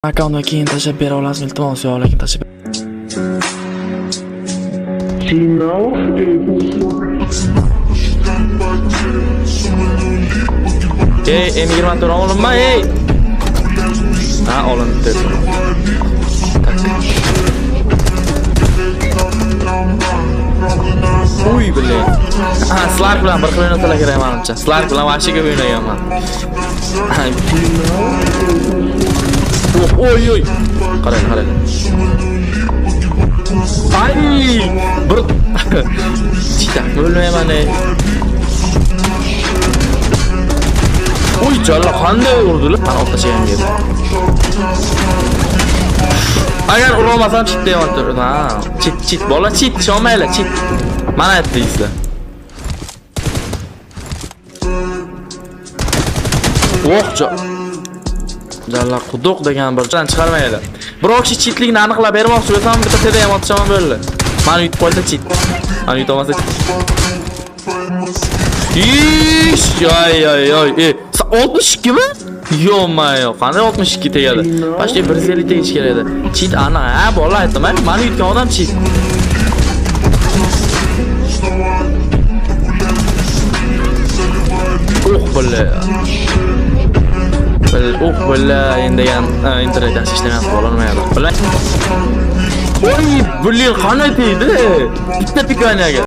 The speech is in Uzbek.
Akkauntga keyin tashlab bera olasizmi iltimos, yo'q, lekin tashlab. M24 olinma, ey. Ha, olindi. Uy, bilan. Ha, sizlar bilan bir xil o'ynasalar kerak menimcha. Sizlar bilan vahshiy ko'p o'ynaganman. Oy oy. Qarang, qarang. Ay! Bir chita o'lmayman ey. Uy, jalla qanday urdilar? Qani otashgan edi. Agar urolmasam chit deyaptir. Ha, chit bola chit, shomaylar chit. Mana aytdingizlar. Vo'qcha. Jalla quduq degan bir jon chiqarmaydi. Biroq kishi chitlikni aniqlab bermoqchi bo'lsam, bitta teda ham otishaman bo'ldi. Mani yutib qolsa chit. Mani yutamasa. Ish, ay. 62 mi? Yo', qanday 62 tegadi? Başta 150 tegish kerak edi. Chit ana, ha, bola aytdim-a, mani yutgan odam chit. Billa endi ham internet yaxshi ishlamayapti, bo'lamaydi. Oy, bular qanday tegdi? Bitta pikaniyaga.